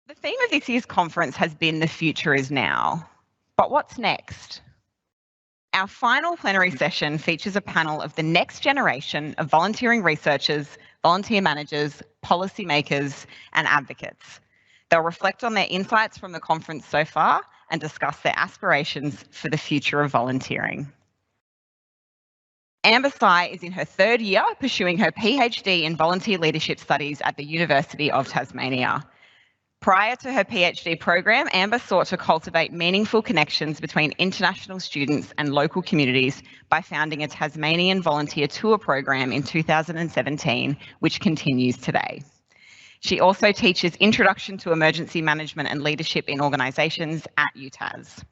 The theme of this year's conference has been "The Future is Now." But what's next? Our final plenary session features a panel of the next generation of volunteering researchers, volunteer managers, policymakers, and advocates. They'll reflect on their insights from the conference so far and discuss their aspirations for the future of volunteering. Tsai is in her third year pursuing her PhD in volunteer leadership studies at the University of Tasmania. Prior to her PhD program, Amber sought to cultivate meaningful connections between international students and local communities by founding a Tasmanian volunteer tour program in 2017, which continues today. She also teaches Introduction to Emergency Management and Leadership in Organisations at UTAS.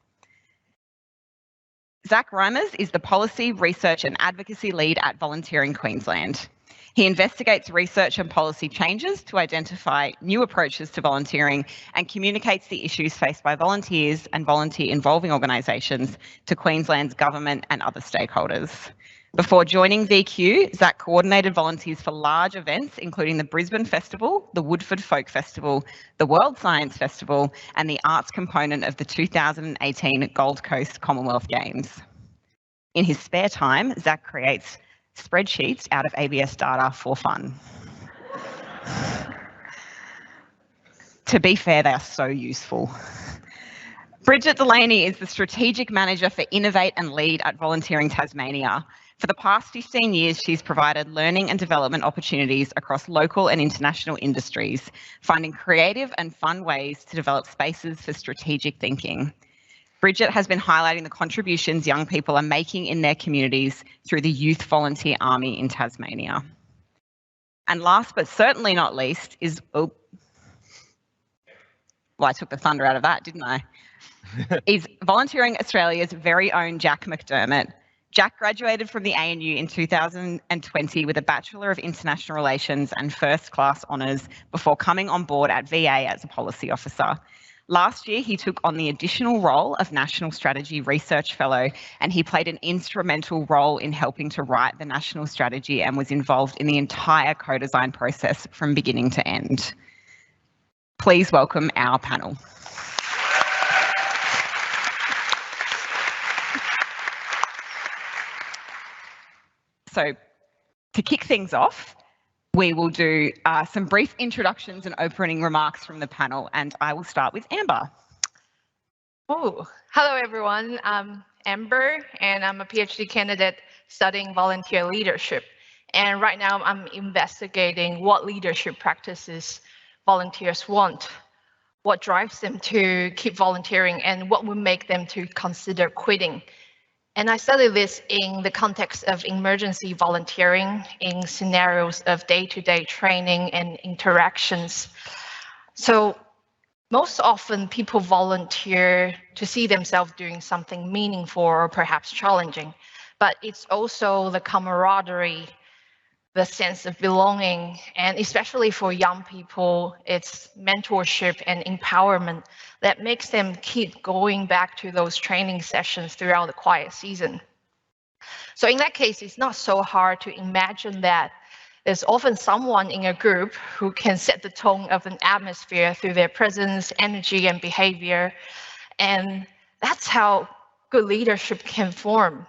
Zach Reimers is the Policy, Research and Advocacy Lead at Volunteering Queensland. He investigates research and policy changes to identify new approaches to volunteering and communicates the issues faced by volunteers and volunteer-involving organisations to Queensland's government and other stakeholders. Before joining VQ, Zach coordinated volunteers for large events, including the Brisbane Festival, the Woodford Folk Festival, the World Science Festival, and the arts component of the 2018 Gold Coast Commonwealth Games. In his spare time, Zach creates spreadsheets out of ABS data for fun. To be fair, they are so useful. Bridget Delaney is the Strategic Manager for Innovate and Lead at Volunteering Tasmania. For the past 15 years, she's provided learning and development opportunities across local and international industries, finding creative and fun ways to develop spaces for strategic thinking. Bridget has been highlighting the contributions young people are making in their communities through the Youth Volunteer Army in Tasmania. And last but certainly not least is, well, I took the thunder out of that, didn't I? Is Volunteering Australia's very own Jack McDermott. Jack graduated from the ANU in 2020 with a Bachelor of International Relations and First Class Honours before coming on board at VA as a policy officer. Last year, he took on the additional role of National Strategy Research Fellow, and he played an instrumental role in helping to write the national strategy and was involved in the entire co-design process from beginning to end. Please welcome our panel. So, to kick things off, we will do some brief introductions and opening remarks from the panel, and I will start with Amber. Oh, hello everyone. I'm Amber, and I'm a PhD candidate studying volunteer leadership. And right now I'm investigating what leadership practices volunteers want, what drives them to keep volunteering, and what would make them to consider quitting. And I study this in the context of emergency volunteering, in scenarios of day-to-day training and interactions. So most often people volunteer to see themselves doing something meaningful or perhaps challenging, but it's also the camaraderie, the sense of belonging, and especially for young people, it's mentorship and empowerment that makes them keep going back to those training sessions throughout the quiet season. So in that case, it's not so hard to imagine that there's often someone in a group who can set the tone of an atmosphere through their presence, energy, and behavior. And that's how good leadership can form.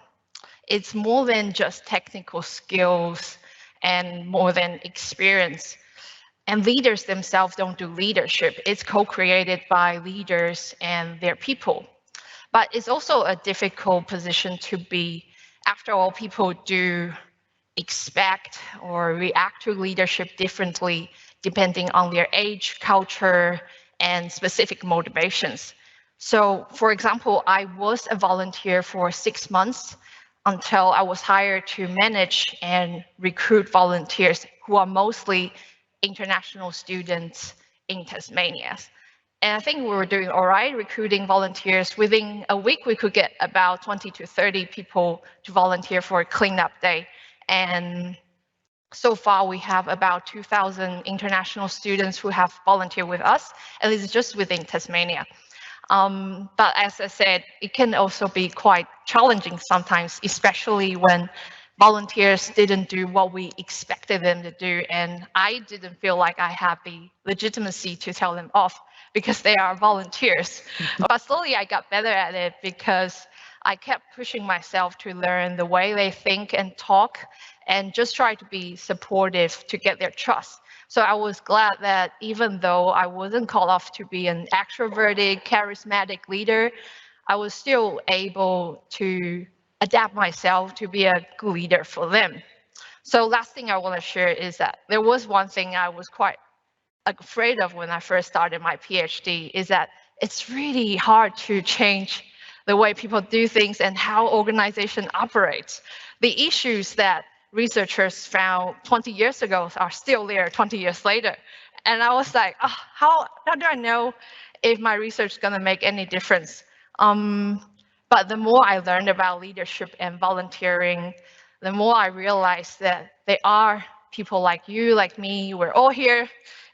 It's more than just technical skills and more than experience. And leaders themselves don't do leadership. It's co-created by leaders and their people. But it's also a difficult position to be. After all, people do expect or react to leadership differently depending on their age, culture, and specific motivations. So, for example, I was a volunteer for 6 months until I was hired to manage and recruit volunteers who are mostly international students in Tasmania. And I think we were doing all right recruiting volunteers. Within a week, we could get about 20 to 30 people to volunteer for a cleanup day. And so far, we have about 2,000 international students who have volunteered with us, and this is just within Tasmania. But as I said, it can also be quite challenging sometimes, especially when volunteers didn't do what we expected them to do, and I didn't feel like I had the legitimacy to tell them off because they are volunteers. But slowly I got better at it because I kept pushing myself to learn the way they think and talk and just try to be supportive to get their trust. So I was glad that even though I wasn't called off to be an extroverted, charismatic leader, I was still able to adapt myself to be a good leader for them. So last thing I want to share is that there was one thing I was quite afraid of when I first started my PhD, is that it's really hard to change the way people do things and how organization operates. The issues that researchers found 20 years ago are still there 20 years later. And I was like, oh, how do I know if my research is going to make any difference? But the more I learned about leadership and volunteering, the more I realized that there are people like you, like me, we're all here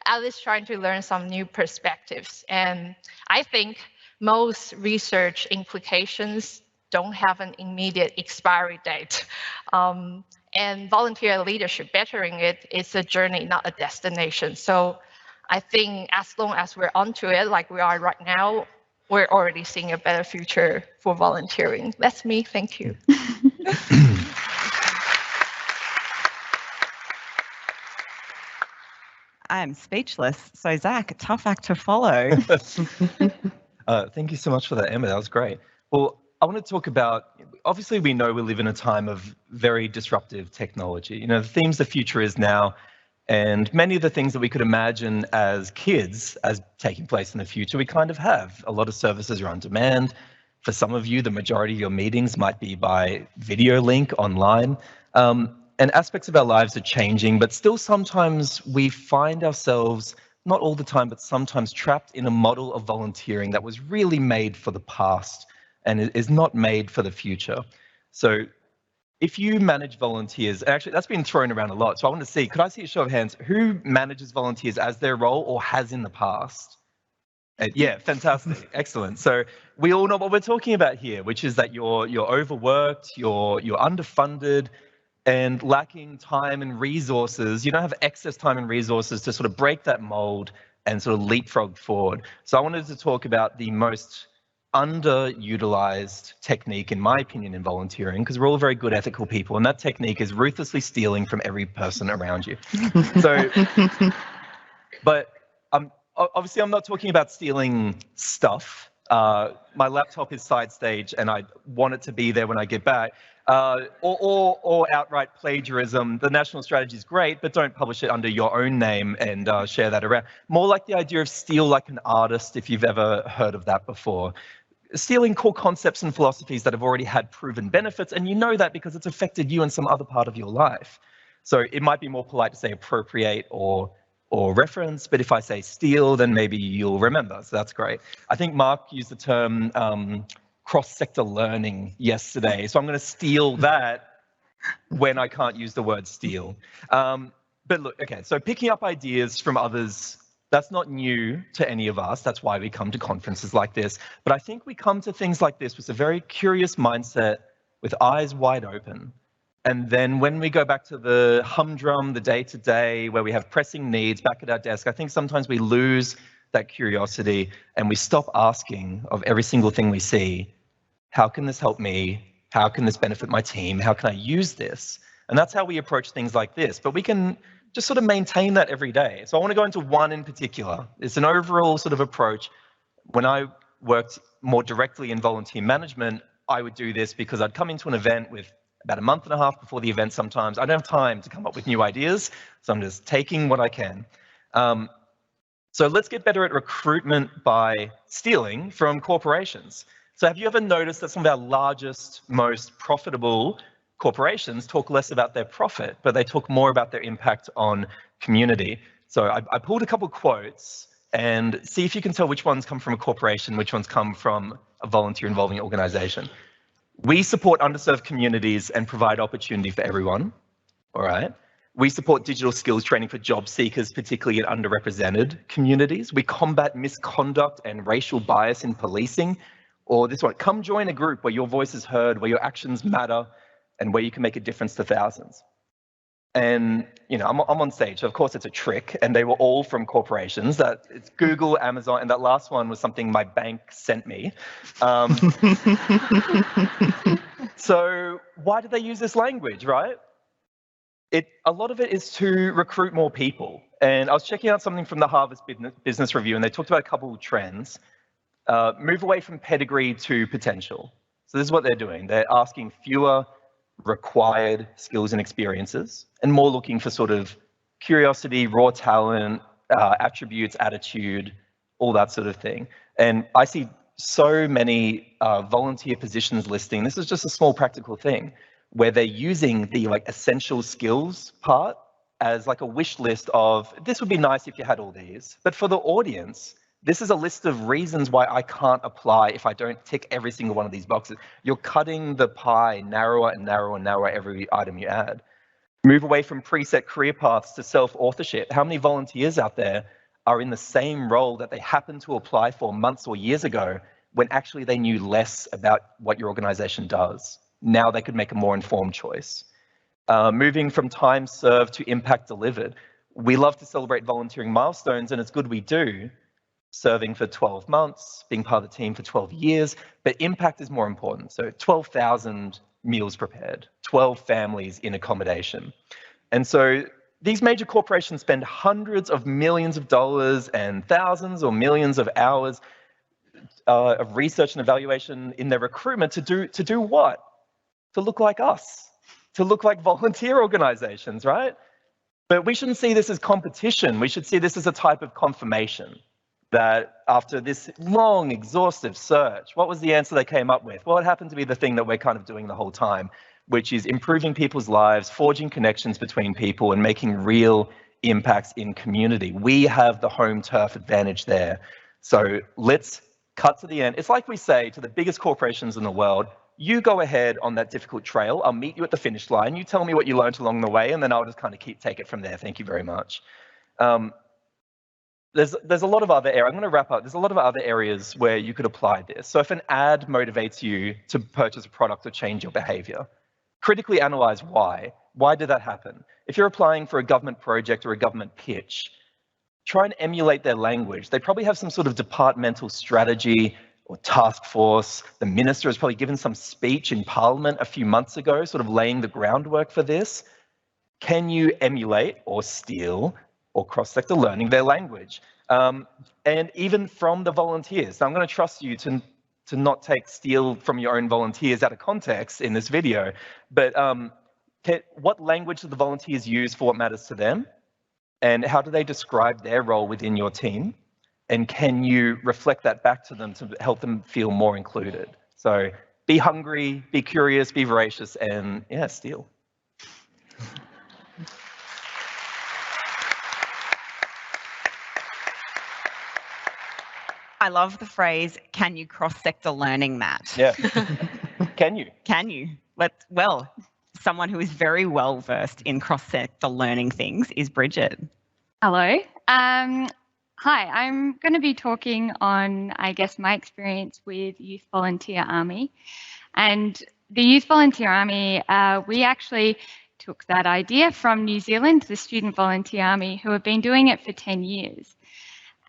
at least trying to learn some new perspectives. And I think most research implications don't have an immediate expiry date. And volunteer leadership, bettering it, is a journey, not a destination. So I think as long as we're onto it, like we are right now, we're already seeing a better future for volunteering. That's me, thank you. I'm speechless. So Zach, a tough act to follow. Thank you so much for that, Emma. That was great. Well, I want to talk about, obviously we know we live in a time of very disruptive technology. You know, the themes the future is now, and many of the things that we could imagine as kids as taking place in the future, we kind of have. A lot of services are on demand. For some of you, the majority of your meetings might be by video link online. And aspects of our lives are changing, but still sometimes we find ourselves, not all the time, but sometimes trapped in a model of volunteering that was really made for the past and is not made for the future. So if you manage volunteers, actually that's been thrown around a lot, so I want to see, could I see a show of hands, who manages volunteers as their role or has in the past? Yeah, fantastic, excellent. So we all know what we're talking about here, which is that you're overworked, you're underfunded, and lacking time and resources. You don't have excess time and resources to sort of break that mold and sort of leapfrog forward. So I wanted to talk about the most underutilized technique, in my opinion, in volunteering, because we're all very good ethical people, and that technique is ruthlessly stealing from every person around you. So, but obviously I'm not talking about stealing stuff. My laptop is side stage and I want it to be there when I get back. Or outright plagiarism. The national strategy is great, but don't publish it under your own name and share that around. More like the idea of steal like an artist, if you've ever heard of that before. Stealing core concepts and philosophies that have already had proven benefits, and you know that because it's affected you in some other part of your life. So it might be more polite to say appropriate or reference, but if I say steal, then maybe you'll remember, so that's great. I think Mark used the term cross-sector learning yesterday, so I'm going to steal that when I can't use the word steal. But look, okay, so picking up ideas from others, that's not new to any of us. That's why we come to conferences like this. But I think we come to things like this with a very curious mindset, with eyes wide open. And then when we go back to the humdrum, the day-to-day, where we have pressing needs back at our desk, I think sometimes we lose that curiosity and we stop asking of every single thing we see, how can this help me? How can this benefit my team? How can I use this? And that's how we approach things like this. But we can just sort of maintain that every day. So I want to go into one in particular. It's an overall sort of approach. When I worked more directly in volunteer management, I would do this because I'd come into an event with about a month and a half before the event sometimes. I don't have time to come up with new ideas, so I'm just taking what I can. So let's get better at recruitment by stealing from corporations. So have you ever noticed that some of our largest, most profitable corporations talk less about their profit, but they talk more about their impact on community? So I pulled a couple quotes and see if you can tell which ones come from a corporation, which ones come from a volunteer involving organization. We support underserved communities and provide opportunity for everyone. All right. We support digital skills training for job seekers, particularly in underrepresented communities. We combat misconduct and racial bias in policing. Or this one, come join a group where your voice is heard, where your actions matter. and where you can make a difference to thousands. And, you know, I'm on stage, so of course it's a trick, and they were all from corporations. It's Google, Amazon, and that last one was something my bank sent me. So why did they use this language, right? A lot of it is to recruit more people. And I was checking out something from the Harvard Business Review, and they talked about a couple of trends. Move away from pedigree to potential. So this is what they're doing. They're asking fewer required skills and experiences, and more looking for sort of curiosity, raw talent, attributes, attitude, all that sort of thing. And I see so many volunteer positions listing. This is just a small practical thing where they're using the like essential skills part as like a wish list of, this would be nice if you had all these. But for the audience, this is a list of reasons why I can't apply if I don't tick every single one of these boxes. You're cutting the pie narrower and narrower and narrower every item you add. Move away from preset career paths to self-authorship. How many volunteers out there are in the same role that they happened to apply for months or years ago when actually they knew less about what your organization does? Now they could make a more informed choice. Moving from time served to impact delivered. We love to celebrate volunteering milestones, and it's good we do. Serving for 12 months, being part of the team for 12 years, but impact is more important. So 12,000 meals prepared, 12 families in accommodation. And so these major corporations spend hundreds of millions of dollars and thousands or millions of hours of research and evaluation in their recruitment to do what? To look like us, to look like volunteer organizations, right? But we shouldn't see this as competition. We should see this as a type of confirmation. That after this long, exhaustive search, what was the answer they came up with? Well, it happened to be the thing that we're kind of doing the whole time, which is improving people's lives, forging connections between people, and making real impacts in community. We have the home turf advantage there. So let's cut to the end. It's like we say to the biggest corporations in the world, you go ahead on that difficult trail. I'll meet you at the finish line. You tell me what you learned along the way, and then I'll just kind of take it from there. Thank you very much. There's a lot of other areas. I'm going to wrap up. There's a lot of other areas where you could apply this. So if an ad motivates you to purchase a product or change your behavior, critically analyze why. Why did that happen? If you're applying for a government project or a government pitch, try and emulate their language. They probably have some sort of departmental strategy or task force. The minister has probably given some speech in Parliament a few months ago, sort of laying the groundwork for this. Can you emulate or steal or cross-sector learning their language? And even from the volunteers. Now, I'm going to trust you to not steal from your own volunteers out of context in this video, but what language do the volunteers use for what matters to them? And how do they describe their role within your team? And can you reflect that back to them to help them feel more included? So be hungry, be curious, be voracious, and yeah, steal. I love the phrase, can you cross-sector learning that? Yeah. Can you? Can you? Well, someone who is very well versed in cross-sector learning things is Bridget. Hello. Hi, I'm going to be talking on, I guess, my experience with Youth Volunteer Army. And the Youth Volunteer Army, we actually took that idea from New Zealand, the Student Volunteer Army, who have been doing it for 10 years.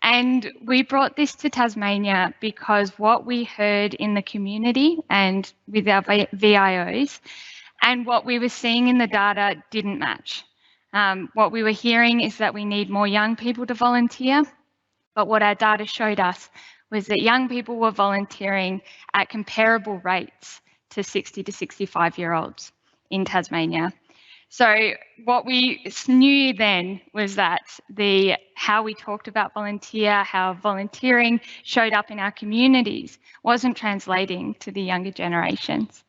And we brought this to Tasmania because what we heard in the community and with our VIOs and what we were seeing in the data didn't match. What we were hearing is that we need more young people to volunteer, but what our data showed us was that young people were volunteering at comparable rates to 60 to 65-year-olds in Tasmania. So what we knew then was that how we talked about volunteer, how volunteering showed up in our communities wasn't translating to the younger generations.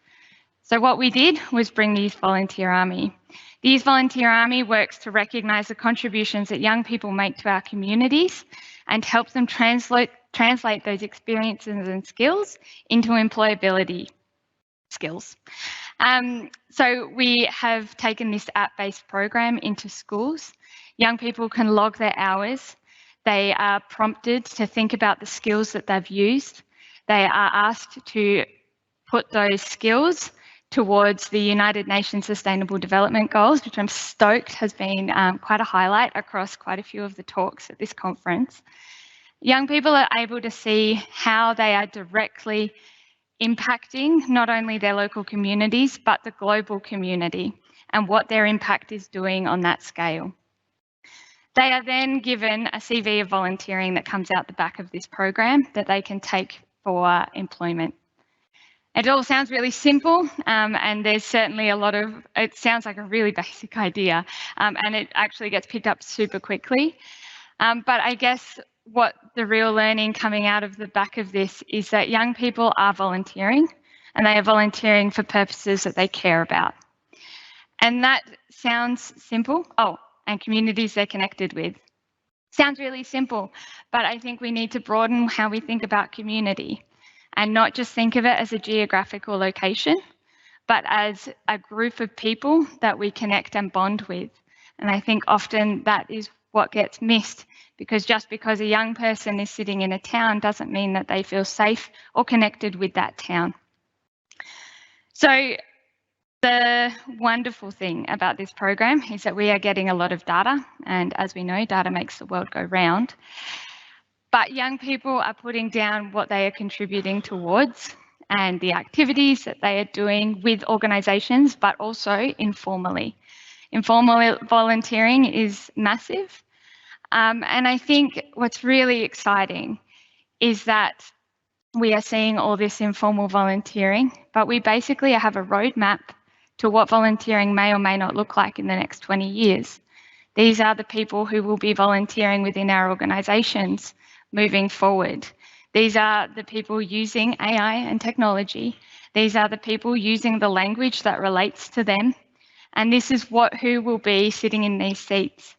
So what we did was bring the Youth Volunteer Army. The Youth Volunteer Army works to recognise the contributions that young people make to our communities and help them translate those experiences and skills into employability skills. So we have taken this app-based program into schools. Young people can log their hours. They are prompted to think about the skills that they've used. They are asked to put those skills towards the United Nations Sustainable Development Goals, which I'm stoked has been quite a highlight across quite a few of the talks at this conference. Young people are able to see how they are directly impacting not only their local communities, but the global community and what their impact is doing on that scale. They are then given a CV of volunteering that comes out the back of this program that they can take for employment. It all sounds really simple, and there's certainly a lot of, it sounds like a really basic idea, and it actually gets picked up super quickly. But I guess what the real learning coming out of the back of this is that young people are volunteering, and they are volunteering for purposes that they care about. And that sounds simple. Oh, and communities they're connected with. Sounds really simple, but I think we need to broaden how we think about community and not just think of it as a geographical location, but as a group of people that we connect and bond with. And I think often that is what gets missed, because just because a young person is sitting in a town doesn't mean that they feel safe or connected with that town. So the wonderful thing about this program is that we are getting a lot of data, and as we know, data makes the world go round. But young people are putting down what they are contributing towards and the activities that they are doing with organisations, but also informally. Informal volunteering is massive. And I think what's really exciting is that we are seeing all this informal volunteering, but we basically have a roadmap to what volunteering may or may not look like in the next 20 years. These are the people who will be volunteering within our organisations moving forward. These are the people using AI and technology. These are the people using the language that relates to them. And this is who will be sitting in these seats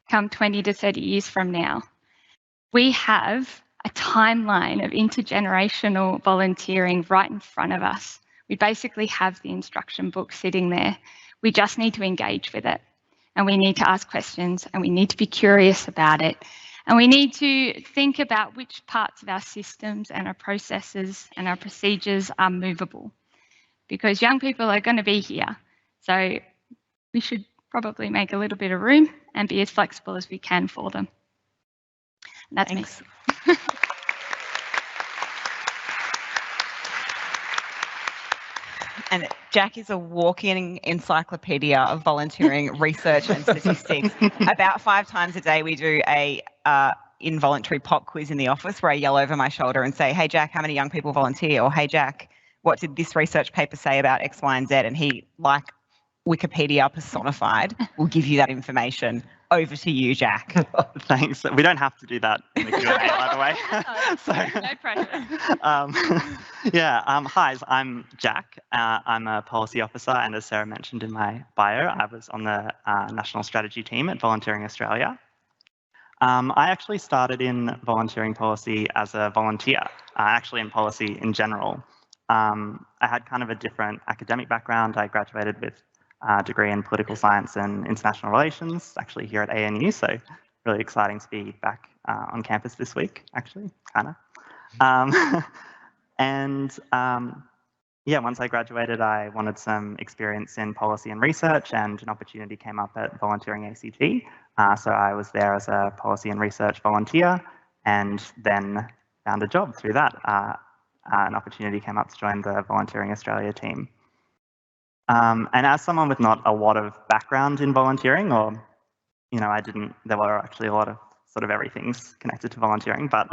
come 20 to 30 years from now. We have a timeline of intergenerational volunteering right in front of us. We basically have the instruction book sitting there. We just need to engage with it. And we need to ask questions, and we need to be curious about it. And we need to think about which parts of our systems and our processes and our procedures are movable, because young people are going to be here. So we should probably make a little bit of room and be as flexible as we can for them. And that's Thanks. me. And Jack is a walking encyclopedia of volunteering research and statistics. About 5 times a day, we do a involuntary pop quiz in the office where I yell over my shoulder and say, "Hey, Jack, how many young people volunteer?" Or, "Hey, Jack, what did this research paper say about X, Y, and Z?" And he, like Wikipedia personified, will give you that information. Over to you, Jack. Thanks. We don't have to do that in the Q&A, by the way. No pressure. Hi, I'm Jack. I'm a policy officer, and as Sarah mentioned in my bio, I was on the national strategy team at Volunteering Australia. I actually started in volunteering policy as a volunteer, actually in policy in general. I had kind of a different academic background. I graduated with a degree in political science and international relations, actually here at ANU, so really exciting to be back on campus this week, actually, kind of. Once I graduated, I wanted some experience in policy and research, and an opportunity came up at Volunteering ACT. So I was there as a policy and research volunteer, and then found a job through that. An opportunity came up to join the Volunteering Australia team. And as someone with not a lot of background in volunteering, or, there were actually a lot of sort of everything's connected to volunteering, but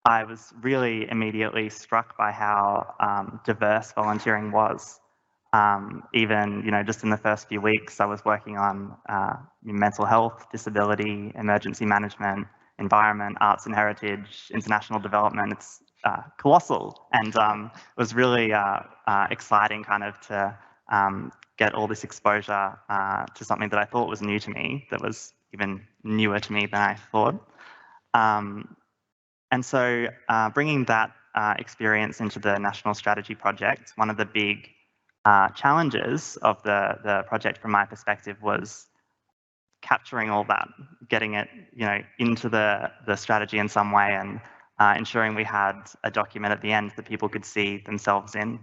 I was really immediately struck by how diverse volunteering was. Even, just in the first few weeks, I was working on mental health, disability, emergency management, environment, arts and heritage, international development. It's colossal, and it was really exciting kind of to get all this exposure to something that I thought was new to me, that was even newer to me than I thought. And so bringing that experience into the National Strategy Project, one of the big challenges of the project from my perspective was capturing all that, getting it into the strategy in some way, and ensuring we had a document at the end that people could see themselves in.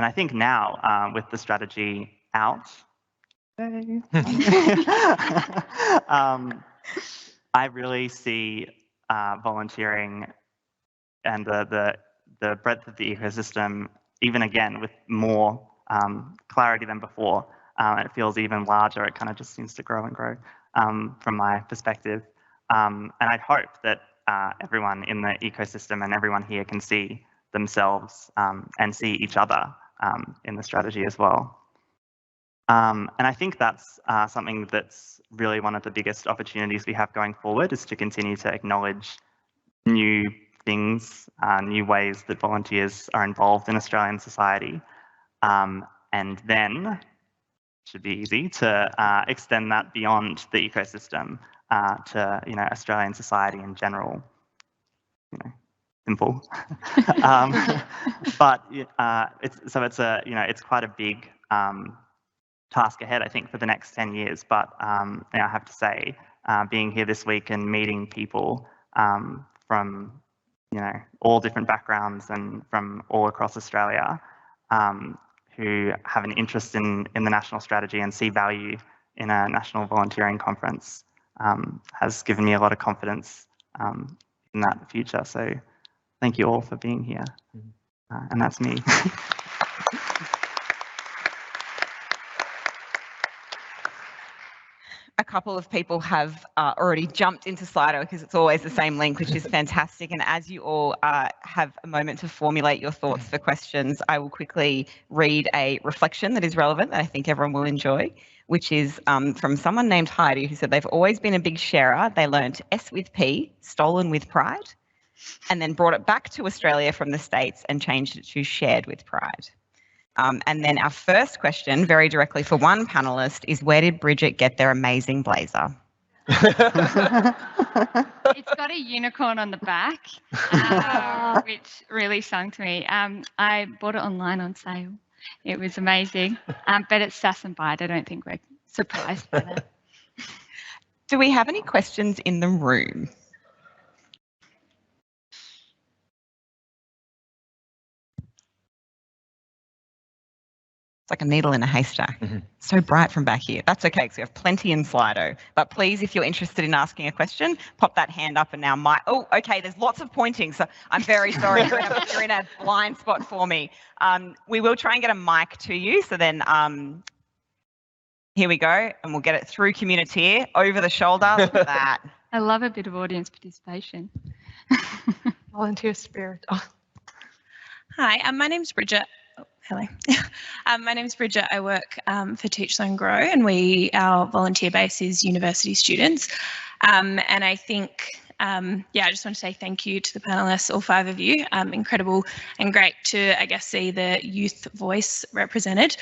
I think now with the strategy out, I really see volunteering and the breadth of the ecosystem, even again with more clarity than before. It feels even larger. It kind of just seems to grow and grow from my perspective. And I'd hope that everyone in the ecosystem and everyone here can see themselves and see each other in the strategy as well. And I think that's something that's really one of the biggest opportunities we have going forward, is to continue to acknowledge new things, new ways that volunteers are involved in Australian society. And then, should be easy to extend that beyond the ecosystem to Australian society in general. Simple. But it's quite a big task ahead, I think, for the next 10 years. But I have to say, being here this week and meeting people from all different backgrounds and from all across Australia who have an interest in the national strategy and see value in a national volunteering conference has given me a lot of confidence in that future. So thank you all for being here. And that's me. A couple of people have already jumped into Slido because it's always the same link, which is fantastic. And as you all have a moment to formulate your thoughts for questions, I will quickly read a reflection that is relevant that I think everyone will enjoy, which is from someone named Heidi, who said they've always been a big sharer. They learnt S with P, stolen with pride, and then brought it back to Australia from the States and changed it to shared with pride. And then our first question, very directly for one panelist, is where did Bridget get their amazing blazer? It's got a unicorn on the back, which really sung to me. I bought it online on sale. It was amazing, but it's Sass and Bide. I don't think we're surprised by that. Do we have any questions in the room? It's like a needle in a haystack. So bright from back here. That's okay, because we have plenty in Slido. But please, if you're interested in asking a question, pop that hand up and now oh, okay, there's lots of pointing, so I'm very sorry. You're in a blind spot for me. We will try and get a mic to you, so then here we go, and we'll get it through Community, over the shoulder, look at that. I love a bit of audience participation. Volunteer spirit. Oh. Hi, my name's Bridget. Hello. My name's Bridget. I work for Teach, Learn, Grow, and our volunteer base is university students. And I think, I just want to say thank you to the panelists, all 5 of you. Incredible and great to, I guess, see the youth voice represented.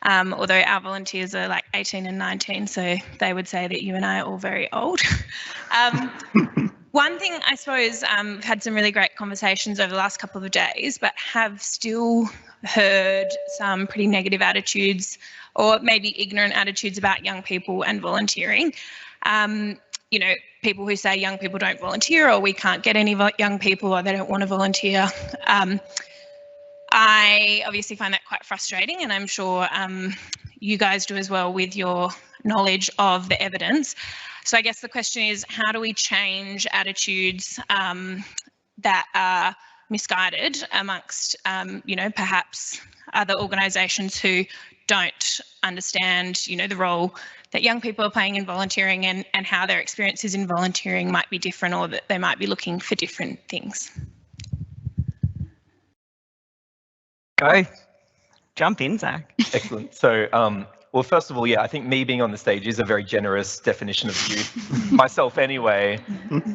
Although our volunteers are like 18 and 19, so they would say that you and I are all very old. One thing, I suppose, we've had some really great conversations over the last couple of days, but have still heard some pretty negative attitudes or maybe ignorant attitudes about young people and volunteering. People who say young people don't volunteer, or we can't get any young people, or they don't want to volunteer. I obviously find that quite frustrating, and I'm sure you guys do as well with your knowledge of the evidence. So I guess the question is, how do we change attitudes that are misguided amongst, perhaps other organisations who don't understand, the role that young people are playing in volunteering and how their experiences in volunteering might be different, or that they might be looking for different things. Go. Jump in, Zach. Excellent. So, well, first of all, I think me being on the stage is a very generous definition of youth, myself anyway.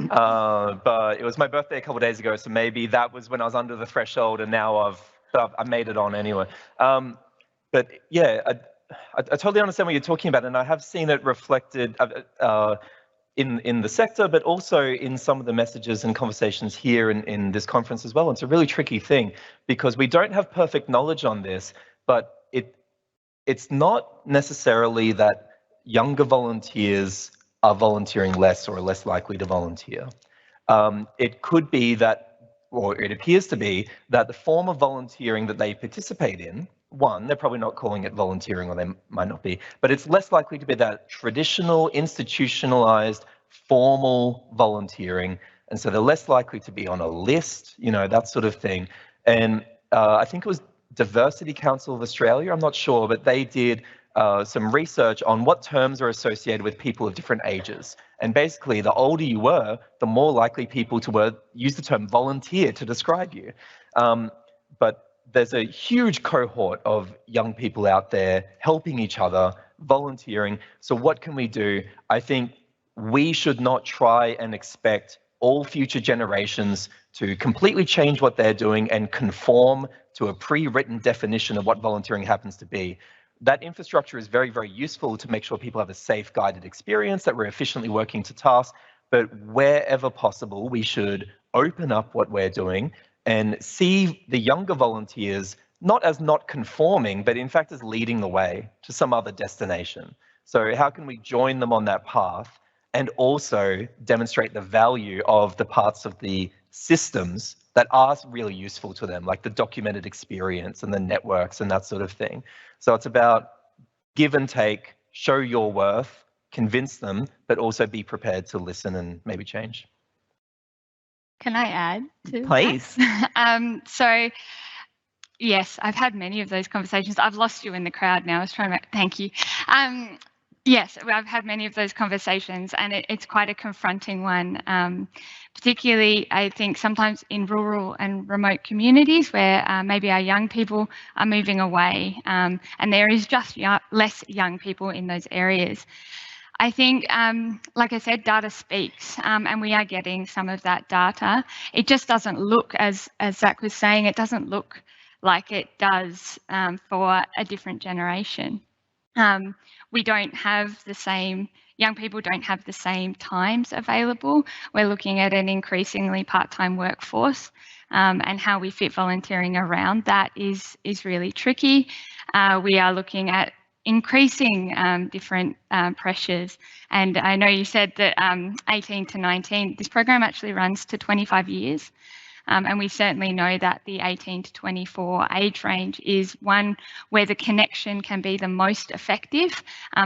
But it was my birthday a couple of days ago, so maybe that was when I was under the threshold, and now I made it on anyway. But yeah, I totally understand what you're talking about, and I have seen it reflected in the sector, but also in some of the messages and conversations here in this conference as well. It's a really tricky thing because we don't have perfect knowledge on this, but it's not necessarily that younger volunteers are volunteering less or are less likely to volunteer. It could be that, or it appears to be, that the form of volunteering that they participate in one, they're probably not calling it volunteering, or they might not be, but it's less likely to be that traditional, institutionalized, formal volunteering. And so they're less likely to be on a list, you know, that sort of thing. And I think it was Diversity Council of Australia, I'm not sure, but they did some research on what terms are associated with people of different ages. And basically, the older you were, the more likely people to use the term volunteer to describe you. But there's a huge cohort of young people out there helping each other, volunteering. So what can we do? I think we should not try and expect all future generations to completely change what they're doing and conform to a pre-written definition of what volunteering happens to be. That infrastructure is very, very useful to make sure people have a safe, guided experience, that we're efficiently working to tasks, but wherever possible, we should open up what we're doing and see the younger volunteers not as not conforming, but in fact as leading the way to some other destination. So how can we join them on that path and also demonstrate the value of the parts of the systems that are really useful to them, like the documented experience and the networks and that sort of thing. So it's about give and take, show your worth, convince them, but also be prepared to listen and maybe change. Can I add to Please. that? So yes, I've had many of those conversations. I've lost you in the crowd now. I was trying to thank you. Yes, I've had many of those conversations, and it's quite a confronting one, particularly I think sometimes in rural and remote communities where maybe our young people are moving away, and there is just less young people in those areas. I think, like I said, data speaks, and we are getting some of that data. It just doesn't look, as Zach was saying, it doesn't look like it does for a different generation. We don't have the same, young people don't have the same times available. We're looking at an increasingly part-time workforce, and how we fit volunteering around that is really tricky. We are looking at increasing different pressures. And I know you said that 18 to 19, this program actually runs to 25 years. And we certainly know that the 18 to 24 age range is one where the connection can be the most effective,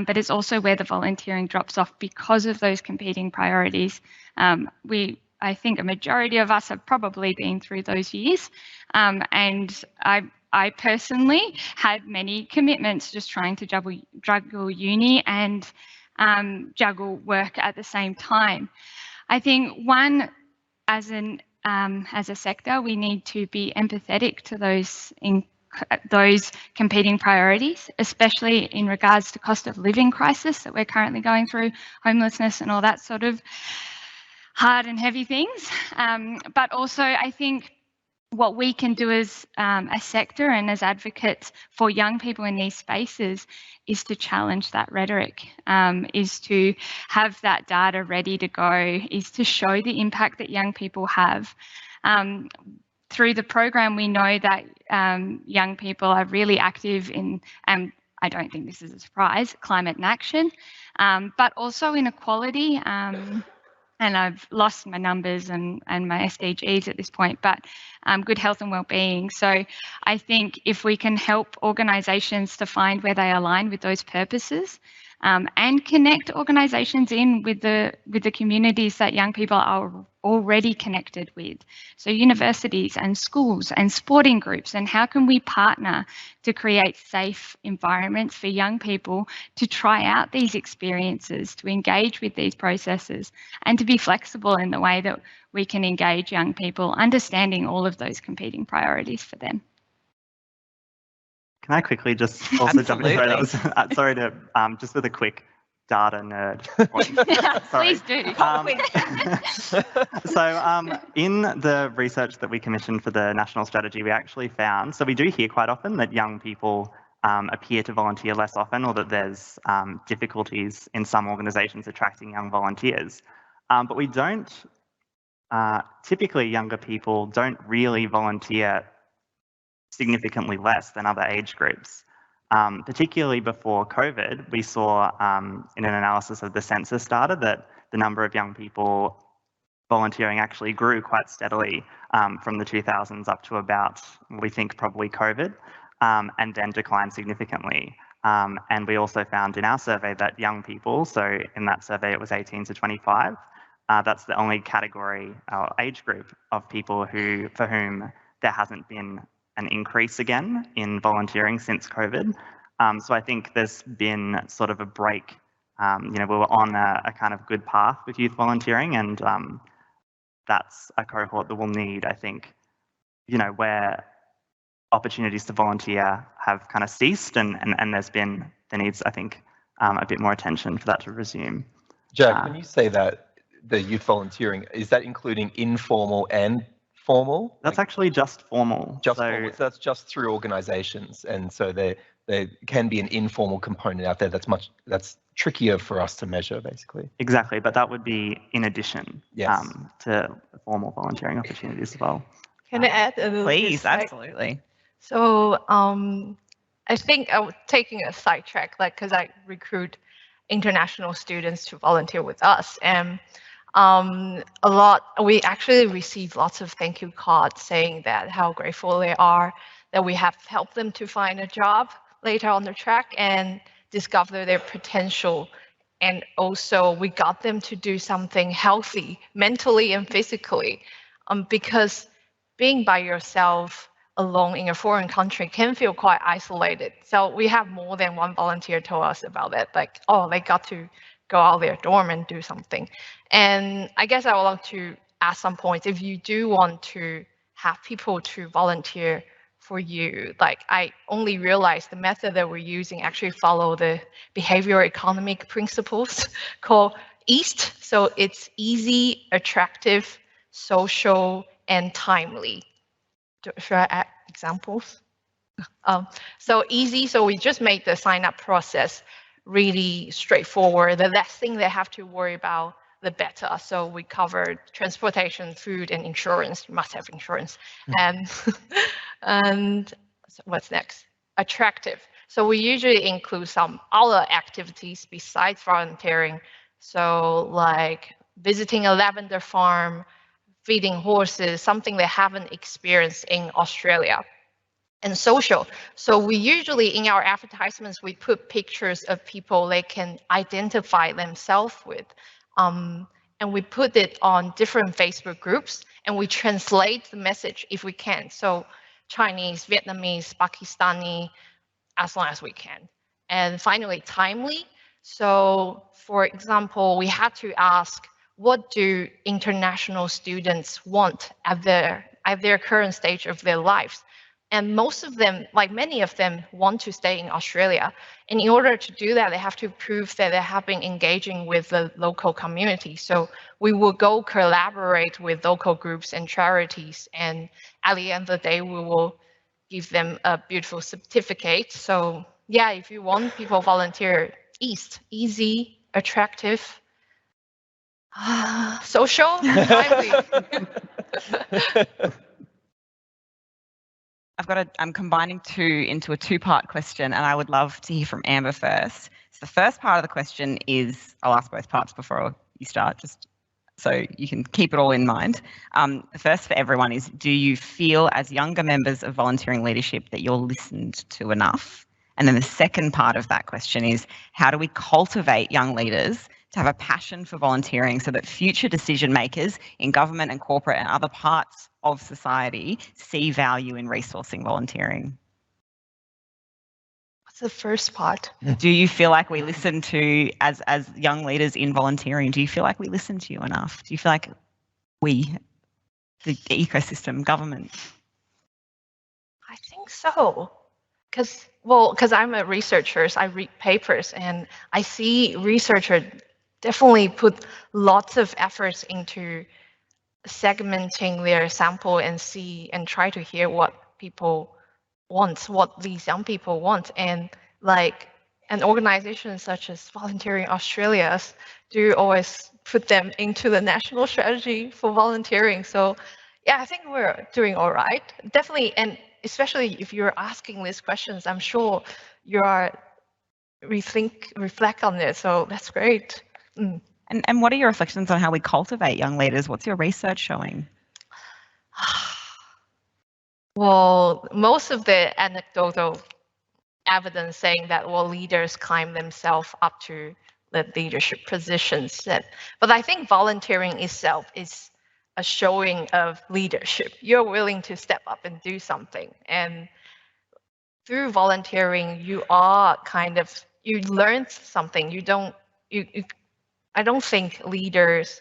but it's also where the volunteering drops off because of those competing priorities. I think a majority of us have probably been through those years, and I personally had many commitments just trying to juggle uni and juggle work at the same time. I think one, as a sector, we need to be empathetic to those competing priorities, especially in regards to cost of living crisis that we're currently going through, homelessness and all that sort of hard and heavy things. But also, I think what we can do as a sector and as advocates for young people in these spaces is to challenge that rhetoric, is to have that data ready to go, is to show the impact that young people have. Through the program, we know that young people are really active in, and I don't think this is a surprise, climate and action, but also inequality. And I've lost my numbers and my SDGs at this point, but good health and well-being. So I think if we can help organisations to find where they align with those purposes, and connect organisations in with the communities that young people are already connected with. So universities and schools and sporting groups, and how can we partner to create safe environments for young people to try out these experiences, to engage with these processes, and to be flexible in the way that we can engage young people, understanding all of those competing priorities for them. Can I quickly just also jump in? Sorry to just with a quick data nerd point. Please do. So in the research that we commissioned for the national strategy, we actually found, so we do hear quite often that young people appear to volunteer less often, or that there's difficulties in some organisations attracting young volunteers. But we don't, typically younger people don't really volunteer significantly less than other age groups. Particularly before COVID, we saw in an analysis of the census data that the number of young people volunteering actually grew quite steadily from the 2000s up to about, we think, probably COVID. and then declined significantly. And we also found in our survey that young people, so in that survey it was 18 to 25, that's the only category or age group of people for whom there hasn't been an increase again in volunteering since COVID. So I think there's been sort of a break. We were on a kind of good path with youth volunteering, and that's a cohort that we'll need, I think, where opportunities to volunteer have kind of ceased, and there needs, I think, a bit more attention for that to resume. Jack, when you say that, the youth volunteering, is that including informal and formal? That's actually just formal. Formal. So that's just through organisations, and so there can be an informal component out there that's trickier for us to measure, basically. Exactly, but that would be in addition to formal volunteering opportunities as well. Can I add a little? Please, absolutely. So I think I'm taking a sidetrack, because I recruit international students to volunteer with us, and we actually receive lots of thank you cards saying that how grateful they are that we have helped them to find a job later on the track and discover their potential. And also we got them to do something healthy mentally and physically, because being by yourself alone in a foreign country can feel quite isolated. So we have more than one volunteer told us about it, like, oh, they got to go out their dorm and do something. And I guess I would like to ask some points. If you do want to have people to volunteer for you, I only realized the method that we're using actually follow the behavioral economic principles called EAST. So it's easy, attractive, social, and timely. Should I add examples? So easy, so we just made the sign-up process really straightforward. The less thing they have to worry about, the better. So we covered transportation, food, and insurance. You must have insurance. And so what's next? Attractive. So we usually include some other activities besides volunteering. So like visiting a lavender farm, feeding horses, something they haven't experienced in Australia. And social. So we usually, in our advertisements, we put pictures of people they can identify themselves with. And we put it on different Facebook groups, and we translate the message if we can. So Chinese, Vietnamese, Pakistani, as long as we can. And finally, timely. So for example, we had to ask, what do international students want at their current stage of their lives? And most of them, many of them, want to stay in Australia. And in order to do that, they have to prove that they have been engaging with the local community. So we will go collaborate with local groups and charities. And at the end of the day, we will give them a beautiful certificate. So yeah, if you want people volunteer, EAST, easy, attractive, social, timely. I'm combining two into a two-part question, and I would love to hear from Amber first. So the first part of the question is, I'll ask both parts before you start, just so you can keep it all in mind. The first for everyone is, do you feel as younger members of volunteering leadership that you're listened to enough? And then the second part of that question is, how do we cultivate young leaders to have a passion for volunteering so that future decision makers in government and corporate and other parts of society see value in resourcing volunteering? What's the first part? Do you feel like we listen to, as young leaders in volunteering, do you feel like we listen to you enough? Do you feel like we, the ecosystem, government? I think so. Because I'm a researcher, so I read papers, and I see researchers definitely put lots of efforts into segmenting their sample and try to hear what people want, what these young people want. And an organization such as Volunteering Australia do always put them into the national strategy for volunteering. So yeah, I think we're doing all right. Definitely, and especially if you're asking these questions, I'm sure you are reflect on it. So that's great. And what are your reflections on how we cultivate young leaders? What's your research showing? Well, most of the anecdotal evidence saying that, well, leaders climb themselves up to the leadership positions. But I think volunteering itself is a showing of leadership. You're willing to step up and do something. And through volunteering, you learn something. I don't think leaders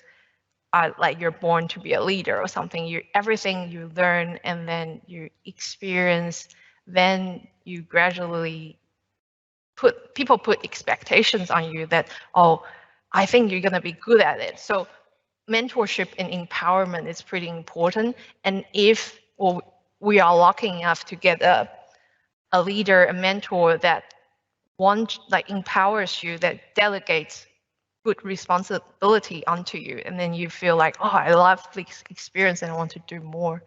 are like you're born to be a leader or something. Everything you learn and then you experience, then you gradually people put expectations on you that, oh, I think you're going to be good at it. So mentorship and empowerment is pretty important. And if we are lucky enough to get a leader, a mentor that empowers you, that delegates good responsibility onto you, and then you feel like, oh, I love this experience and I want to do more.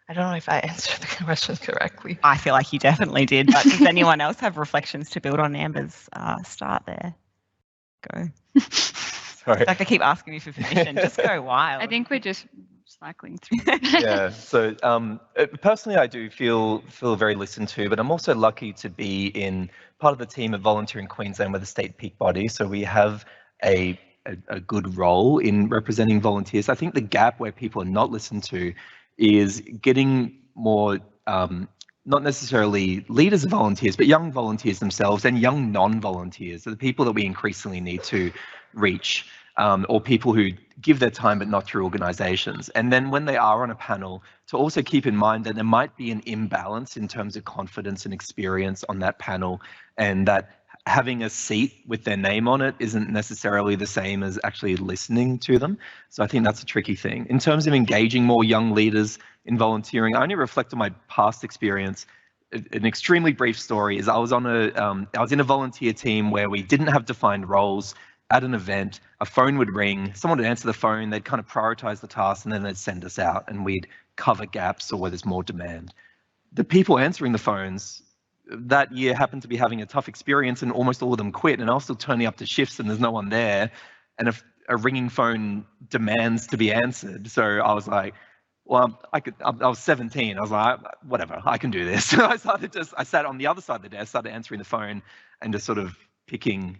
I don't know if I answered the question correctly. I feel like you definitely did, but does anyone else have reflections to build on Amber's start there? Go. Sorry. In fact, I keep asking you for permission. Just go wild. I think we're just cycling through. Yeah. So personally, I do feel very listened to, but I'm also lucky to be in part of the team at Volunteering Queensland, with a state peak body. So we have a good role in representing volunteers. I think the gap where people are not listened to is getting more, not necessarily leaders of volunteers, but young volunteers themselves and young non-volunteers, the people that we increasingly need to reach, or people who give their time but not through organisations. And then when they are on a panel, to also keep in mind that there might be an imbalance in terms of confidence and experience on that panel, and that having a seat with their name on it isn't necessarily the same as actually listening to them. So I think that's a tricky thing. In terms of engaging more young leaders in volunteering, I only reflect on my past experience. An extremely brief story is I was in a volunteer team where we didn't have defined roles. At an event, a phone would ring, someone would answer the phone, they'd kind of prioritize the task, and then they'd send us out, and we'd cover gaps or where there's more demand. The people answering the phones that year happened to be having a tough experience, and almost all of them quit, and I was still turning up to shifts and there's no one there, and if a ringing phone demands to be answered. So I was like, well, I was 17. I was like, whatever, I can do this. So I sat on the other side of the desk, started answering the phone and just sort of picking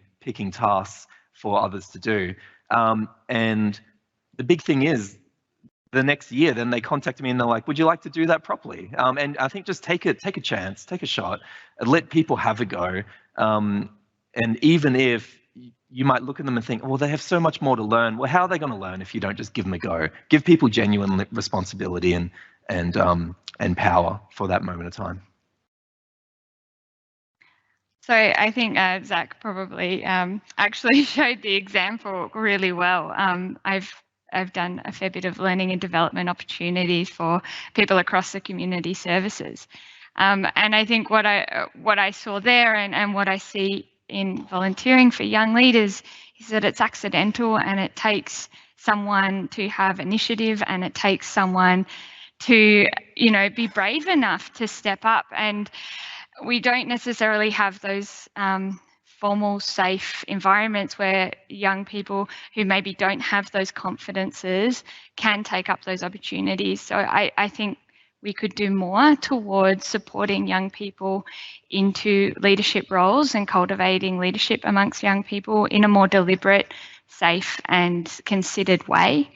tasks for others to do. And the big thing is, the next year, then they contacted me and they're like, would you like to do that properly? And I think just take a chance, take a shot, and let people have a go. And even if you might look at them and think, well, they have so much more to learn. Well, how are they going to learn if you don't just give them a go? Give people genuine responsibility and power for that moment of time. So I think Zach probably actually showed the example really well. I've done a fair bit of learning and development opportunities for people across the community services. And I think what I saw there and what I see in volunteering for young leaders is that it's accidental, and it takes someone to have initiative, and it takes someone to, be brave enough to step up. And we don't necessarily have those formal, safe environments where young people who maybe don't have those confidences can take up those opportunities. So I think we could do more towards supporting young people into leadership roles and cultivating leadership amongst young people in a more deliberate, safe and considered way.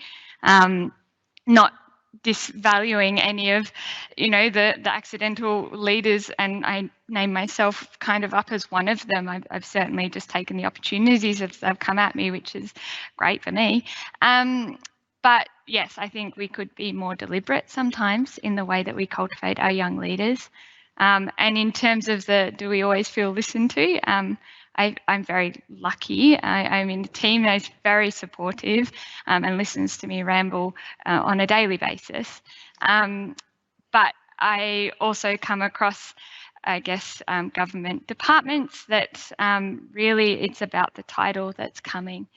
Not disvaluing any of, the accidental leaders, and I name myself kind of up as one of them. I've certainly just taken the opportunities that have come at me, which is great for me. But yes, I think we could be more deliberate sometimes in the way that we cultivate our young leaders. And in terms of do we always feel listened to? I'm very lucky. I'm in a team that is very supportive and listens to me ramble on a daily basis. But I also come across, I guess, government departments that really it's about the title that's coming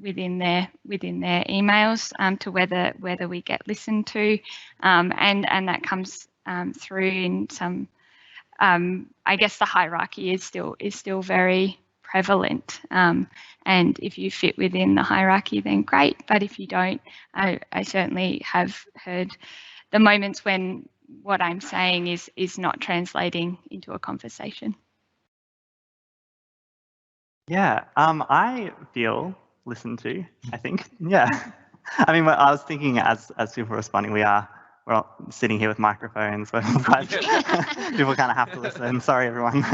within their emails to whether we get listened to, and that comes through in some. I guess the hierarchy is still very prevalent, and if you fit within the hierarchy, then great. But if you don't, I certainly have heard the moments when what I'm saying is not translating into a conversation. Yeah, I feel listened to, I think. Yeah. I mean, I was thinking as people were responding, we're all sitting here with microphones, but people kind of have to listen. Sorry, everyone.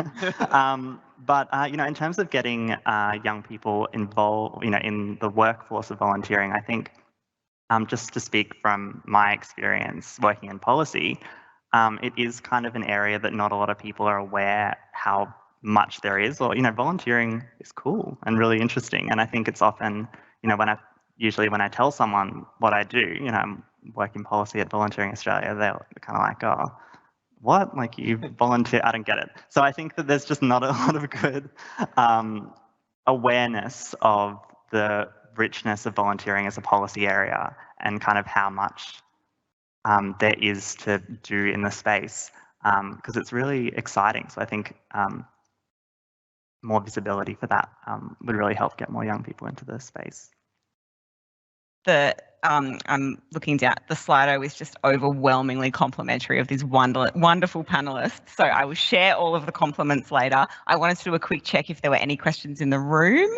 But you know, in terms of getting young people involved, you know, in the workforce of volunteering, I think just to speak from my experience working in policy, it is kind of an area that not a lot of people are aware how much there is, or, you know, volunteering is cool and really interesting. And I think it's often, you know, usually when I tell someone what I do, you know, I'm working policy at Volunteering Australia, they're kind of like, oh, what? Like, you volunteer? I don't get it. So I think that there's just not a lot of good awareness of the richness of volunteering as a policy area and kind of how much there is to do in the space, because it's really exciting. So I think more visibility for that would really help get more young people into the space. I'm looking down. The Slido is just overwhelmingly complimentary of these wonderful panelists. So I will share all of the compliments later. I wanted to do a quick check if there were any questions in the room.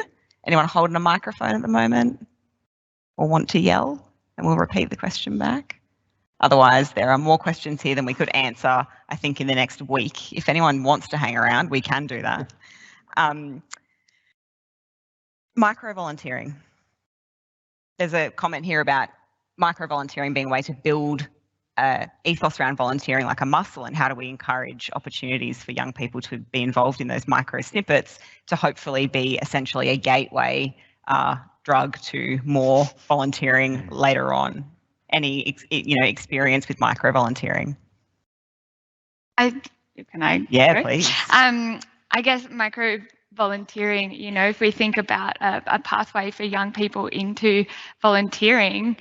Anyone holding a microphone at the moment or want to yell? And we'll repeat the question back. Otherwise, there are more questions here than we could answer, I think, in the next week. If anyone wants to hang around, we can do that. Micro-volunteering. There's a comment here about micro-volunteering being a way to build ethos around volunteering like a muscle, and how do we encourage opportunities for young people to be involved in those micro snippets to hopefully be essentially a gateway drug to more volunteering later on. Any experience with micro-volunteering? Can I? Yeah, go? please. I guess micro-volunteering, you know, if we think about a pathway for young people into volunteering,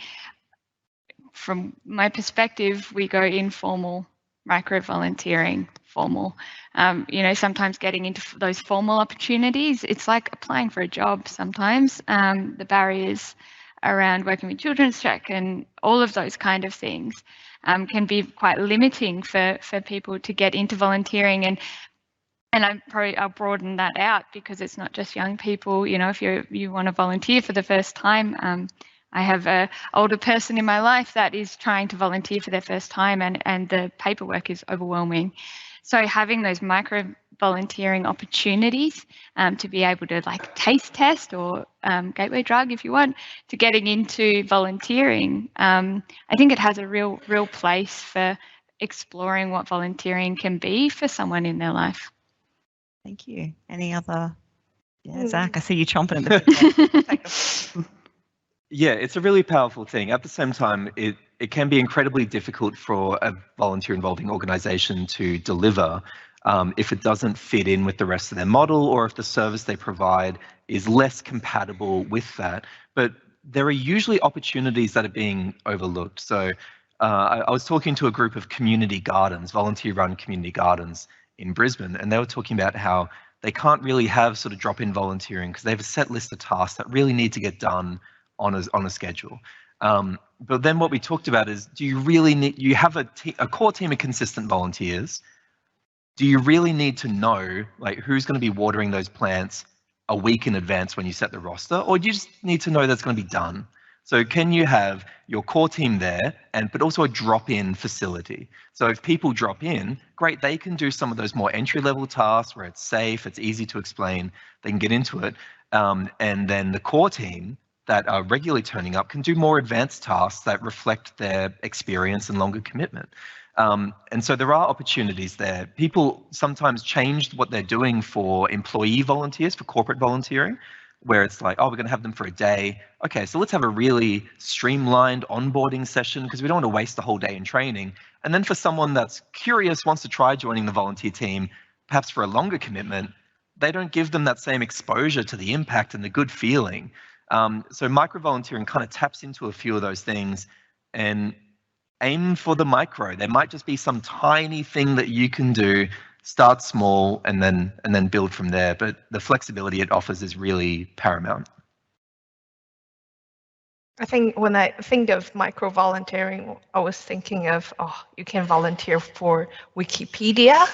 from my perspective, we go informal, micro-volunteering, formal. You know, sometimes getting into those formal opportunities, it's like applying for a job sometimes. The barriers around working with children's track and all of those kind of things can be quite limiting for people to get into volunteering. And I'll broaden that out, because it's not just young people. You know, if you want to volunteer for the first time, I have an older person in my life that is trying to volunteer for their first time, and the paperwork is overwhelming. So having those micro volunteering opportunities to be able to like taste test or gateway drug, if you want, to getting into volunteering, I think it has a real place for exploring what volunteering can be for someone in their life. Thank you. Any other? Yeah, Zach, I see you chomping at the bit. Yeah, it's a really powerful thing. At the same time, it can be incredibly difficult for a volunteer-involving organisation to deliver if it doesn't fit in with the rest of their model, or if the service they provide is less compatible with that. But there are usually opportunities that are being overlooked. So I was talking to a group of community gardens, volunteer-run community gardens in Brisbane, and they were talking about how they can't really have sort of drop-in volunteering because they have a set list of tasks that really need to get done on a schedule. But then what we talked about is, do you really need, you have a core team of consistent volunteers, do you really need to know like who's going to be watering those plants a week in advance when you set the roster, or do you just need to know that's going to be done? So can you have your core team there, but also a drop-in facility? So if people drop in, great, they can do some of those more entry-level tasks where it's safe, it's easy to explain, they can get into it, and then the core team that are regularly turning up can do more advanced tasks that reflect their experience and longer commitment. And so there are opportunities there. People sometimes changed what they're doing for employee volunteers, for corporate volunteering, where it's like, oh, we're going to have them for a day. Okay, so let's have a really streamlined onboarding session because we don't want to waste the whole day in training. And then for someone that's curious, wants to try joining the volunteer team, perhaps for a longer commitment, they don't give them that same exposure to the impact and the good feeling. So micro-volunteering kind of taps into a few of those things and aim for the micro. There might just be some tiny thing that you can do, start small and then build from there. But the flexibility it offers is really paramount. I think when I think of micro volunteering, I was thinking of, oh, you can volunteer for Wikipedia.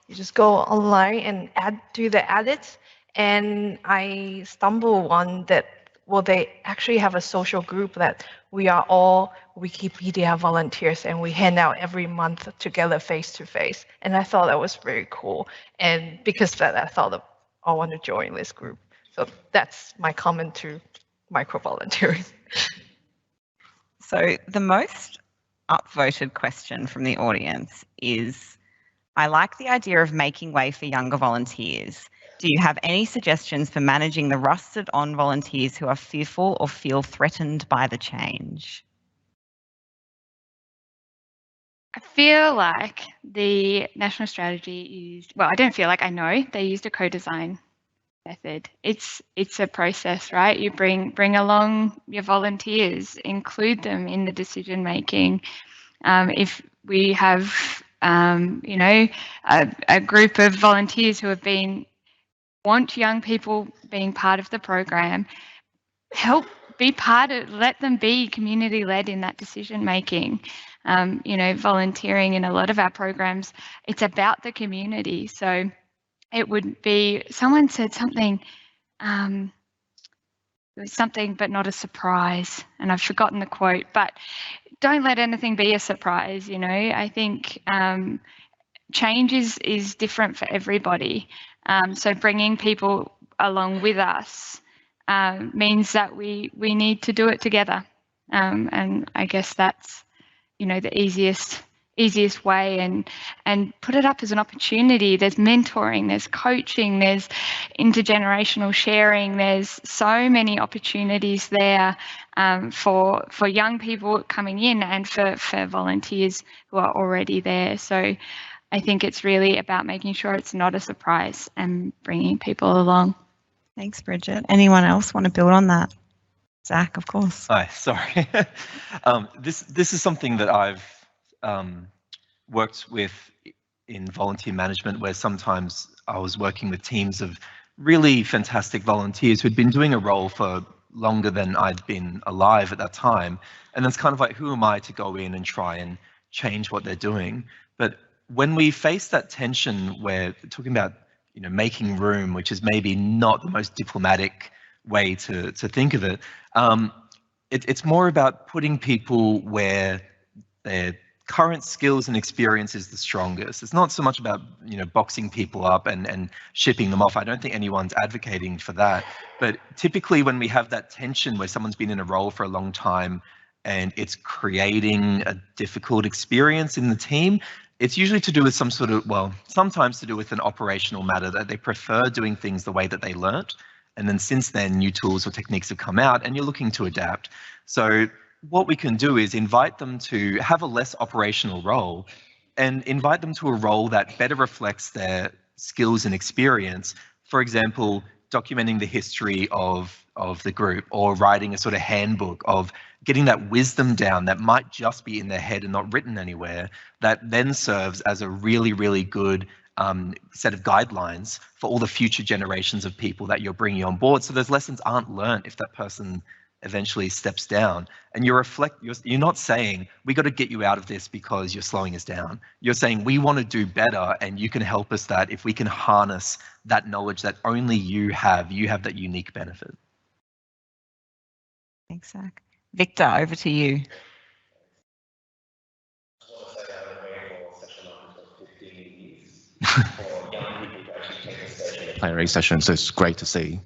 You just go online and do the edits. And I stumbled on that, well, they actually have a social group that we are all Wikipedia volunteers and we hand out every month together face to face. And I thought that was very cool. And because of that, I thought I want to join this group. So that's my comment to micro volunteering. So the most upvoted question from the audience is, I like the idea of making way for younger volunteers. Do you have any suggestions for managing the rusted on volunteers who are fearful or feel threatened by the change? I feel like the national strategy used, well, I don't feel like, I know they used a co-design method. It's a process, right? You bring along your volunteers, include them in the decision making. If we have, you know, a group of volunteers who have want young people being part of the program, help be part of, let them be community led in that decision making. You know, volunteering in a lot of our programs, it's about the community. So it would be, someone said something, it was something but not a surprise, and I've forgotten the quote, but don't let anything be a surprise. You know, I think change is different for everybody. So bringing people along with us means that we need to do it together. And I guess that's, you know, the easiest way, and put it up as an opportunity. There's mentoring, there's coaching, there's intergenerational sharing, there's so many opportunities there for young people coming in and for volunteers who are already there. So I think it's really about making sure it's not a surprise and bringing people along. Thanks, Bridget. Anyone else want to build on that? Zach, of course. Hi, sorry. This is something that I've worked with in volunteer management, where sometimes I was working with teams of really fantastic volunteers who'd been doing a role for longer than I'd been alive at that time. And it's kind of like, who am I to go in and try and change what they're doing? But when we face that tension where we're talking about, you know, making room, which is maybe not the most diplomatic way to think of it, it's more about putting people where their current skills and experience is the strongest. It's not so much about, you know, boxing people up and shipping them off. I don't think anyone's advocating for that. But typically when we have that tension where someone's been in a role for a long time and it's creating a difficult experience in the team, it's usually to do with some sort of, well, sometimes to do with an operational matter, that they prefer doing things the way that they learnt. And then since then, new tools or techniques have come out and you're looking to adapt. So what we can do is invite them to have a less operational role and invite them to a role that better reflects their skills and experience. For example, documenting the history of the group, or writing a sort of handbook of getting that wisdom down that might just be in their head and not written anywhere, that then serves as a really, really good set of guidelines for all the future generations of people that you're bringing on board. So those lessons aren't learned if that person eventually steps down. And you're not saying, we got to get you out of this because you're slowing us down. You're saying, we want to do better and you can help us that if we can harness that knowledge that only you have that unique benefit. Thanks, Zach. Victor, over to you. Plenary session, so it's great to see.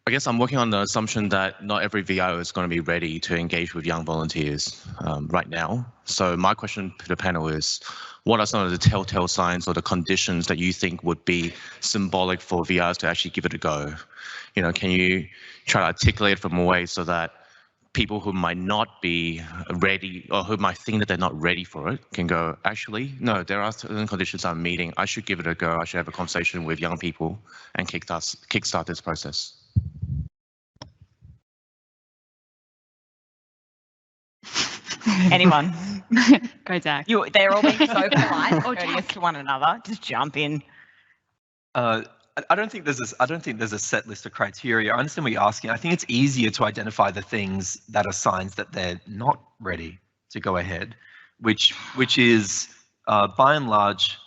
I guess I'm working on the assumption that not every VO is going to be ready to engage with young volunteers right now. So my question to the panel is, what are some of the telltale signs or the conditions that you think would be symbolic for VRs to actually give it a go? You know, can you try to articulate it from a way so that people who might not be ready, or who might think that they're not ready for it, can go, actually, no, there are certain conditions I'm meeting. I should give it a go. I should have a conversation with young people and kickstart this process. Anyone? Go, Zach. They're all being so polite, courteous to one another. Just jump in. I don't think there's a set list of criteria. I understand what you're asking. I think it's easier to identify the things that are signs that they're not ready to go ahead, which is by and large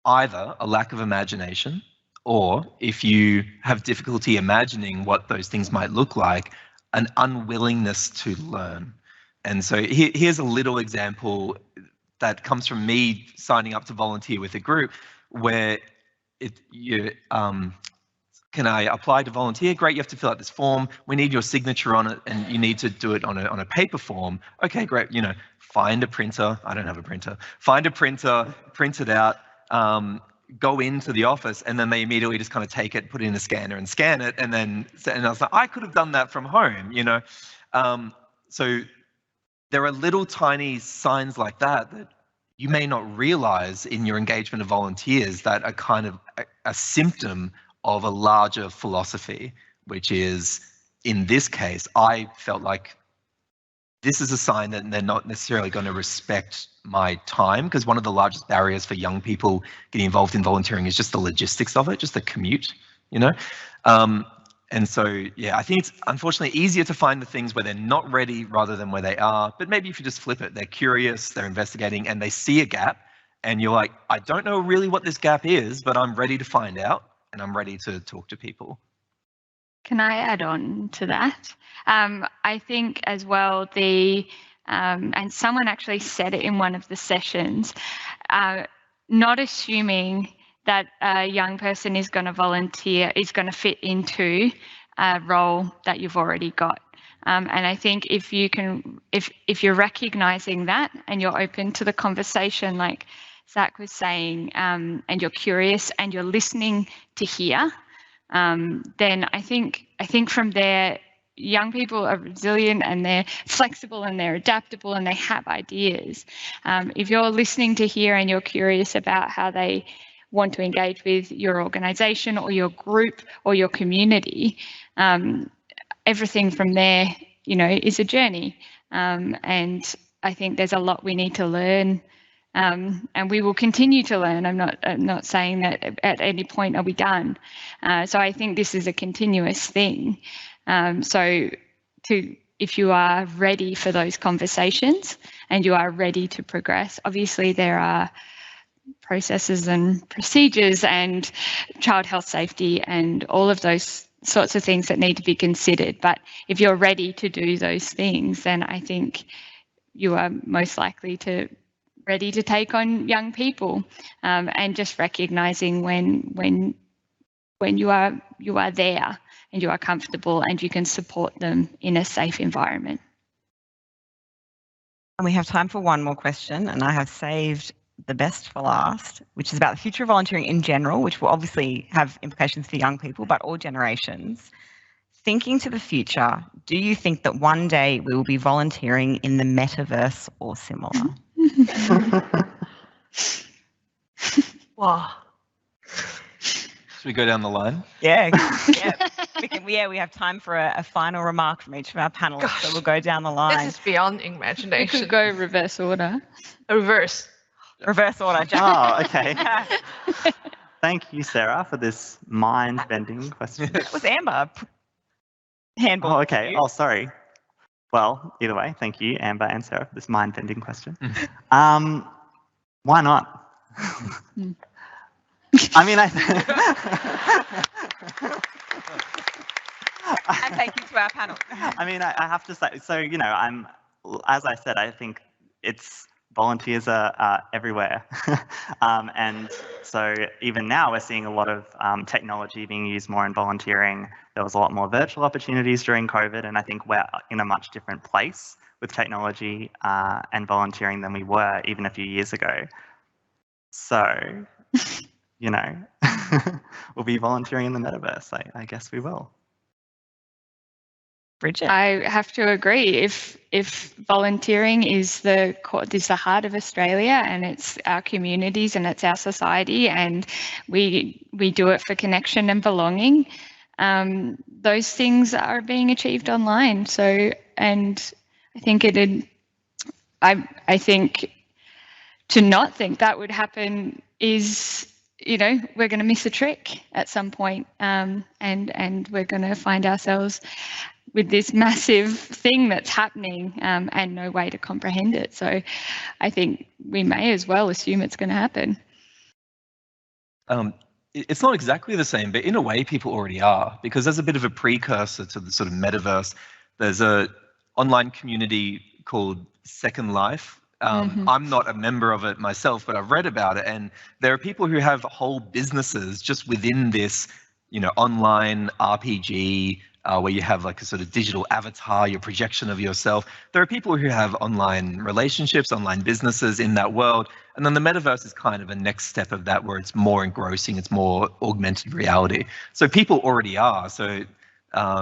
either a lack of imagination, or if you have difficulty imagining what those things might look like, an unwillingness to learn. And so here's a little example that comes from me signing up to volunteer with a group where can I apply to volunteer? Great, you have to fill out this form. We need your signature on it, and you need to do it on a paper form. Okay, great. Find a printer. I don't have a printer. Find a printer, print it out, go into the office, and then they immediately just kind of take it, put it in a scanner, and scan it, and I was like, I could have done that from home, So there are little tiny signs like that you may not realize in your engagement of volunteers that are kind of a symptom of a larger philosophy, which is, in this case, I felt like this is a sign that they're not necessarily going to respect my time, because one of the largest barriers for young people getting involved in volunteering is just the logistics of it, just the commute, And so, yeah, I think it's unfortunately easier to find the things where they're not ready rather than where they are. But maybe if you just flip it, they're curious, they're investigating, and they see a gap, and you're like, I don't know really what this gap is, but I'm ready to find out, and I'm ready to talk to people. Can I add on to that? I think as well, and someone actually said it in one of the sessions, not assuming that a young person is going to volunteer, is going to fit into a role that you've already got. And I think if you're recognizing that and you're open to the conversation, like Zach was saying, and you're curious and you're listening to hear, then I think from there, young people are resilient and they're flexible and they're adaptable and they have ideas. If you're listening to hear and you're curious about how they want to engage with your organisation or your group or your community, everything from there, is a journey. And I think there's a lot we need to learn, and we will continue to learn. I'm not saying that at any point are we done. So I think this is a continuous thing. If you are ready for those conversations and you are ready to progress, obviously there are processes and procedures and child health safety and all of those sorts of things that need to be considered. But if you're ready to do those things, then I think you are most likely ready to take on young people, and just recognizing when you are there and you are comfortable and you can support them in a safe environment. And we have time for one more question, and I have saved the best for last, which is about the future of volunteering in general, which will obviously have implications for young people, but all generations. Thinking to the future, do you think that one day we will be volunteering in the metaverse or similar? Wow. Should we go down the line? Yeah. We have time for a final remark from each of our panelists. Gosh, so we'll go down the line. This is beyond imagination. We could go reverse order. Reverse order. Oh, okay. Thank you, Sarah, for this mind-bending question. That was Amber. Handball. Oh, okay. Oh, sorry. Well, either way, thank you, Amber and Sarah, for this mind-bending question. Why not? I mean, and thank you to our panel. I mean, I have to say, so, as I said, I think volunteers are everywhere. And so even now we're seeing a lot of technology being used more in volunteering. There was a lot more virtual opportunities during COVID, and I think we're in a much different place with technology and volunteering than we were even a few years ago. So, we'll be volunteering in the metaverse. I guess we will. Bridget? I have to agree. If volunteering is the heart of Australia, and it's our communities and it's our society, and we do it for connection and belonging, those things are being achieved online. So, and I think I think to not think that would happen is you know, we're going to miss a trick at some point, and we're going to find ourselves with this massive thing that's happening, and no way to comprehend it. So I think we may as well assume it's going to happen. It's not exactly the same, but in a way people already are, because there's a bit of a precursor to the sort of metaverse. There's a online community called Second Life. I'm not a member of it myself, but I've read about it, and there are people who have whole businesses just within this, you know, online RPG, where you have like a sort of digital avatar, your projection of yourself. There are people who have online relationships, online businesses in that world. And then the metaverse is kind of a next step of that, where it's more engrossing, it's more augmented reality. So people already are, so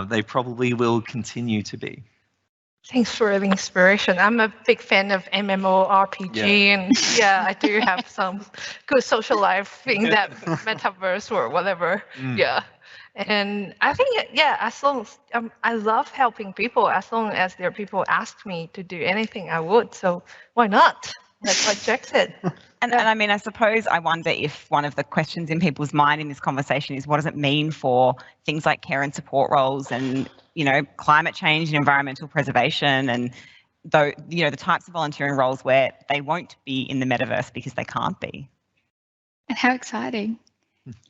they probably will continue to be. Thanks for the inspiration. I'm a big fan of MMORPG, and yeah, I do have some good social life in that metaverse or whatever. Yeah. And I think, yeah, as long as I love helping people, as long as there are people ask me to do anything, I would. So why not? Like what Jack said. And I mean, I suppose I wonder if one of the questions in people's mind in this conversation is, what does it mean for things like care and support roles, and, you know, climate change and environmental preservation, and though, you know, the types of volunteering roles where they won't be in the metaverse because they can't be. And how exciting.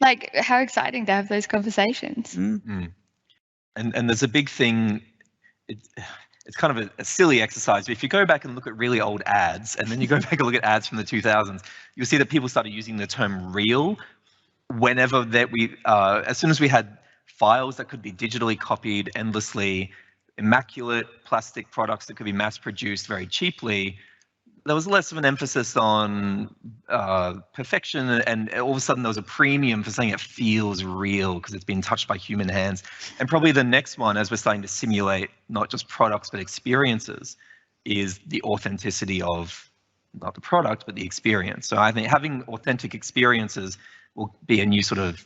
Like, how exciting to have those conversations. And there's a big thing, it's kind of a silly exercise, but if you go back and look at really old ads, and then you go back and look at ads from the 2000s, you'll see that people started using the term real whenever that as soon as we had files that could be digitally copied endlessly, immaculate plastic products that could be mass produced very cheaply, there was less of an emphasis on perfection, and all of a sudden there was a premium for saying it feels real because it's been touched by human hands. And probably the next one, as we're starting to simulate not just products but experiences, is the authenticity of not the product but the experience. So I think having authentic experiences will be a new sort of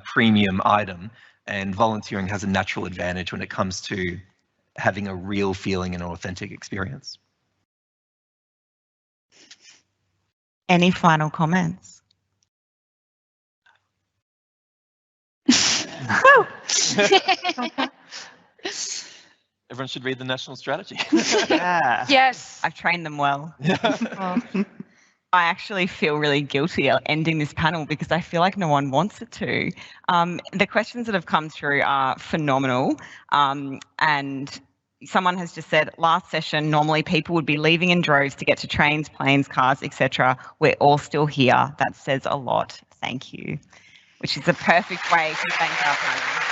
premium item, and volunteering has a natural advantage when it comes to having a real feeling and an authentic experience. Any final comments? Everyone should read the national strategy. Yes. I've trained them well. I actually feel really guilty ending this panel because I feel like no one wants it to. The questions that have come through are phenomenal, and someone has just said, last session, normally people would be leaving in droves to get to trains, planes, cars, etc. We're all still here. That says a lot. Thank you. Which is the perfect way to thank our panel.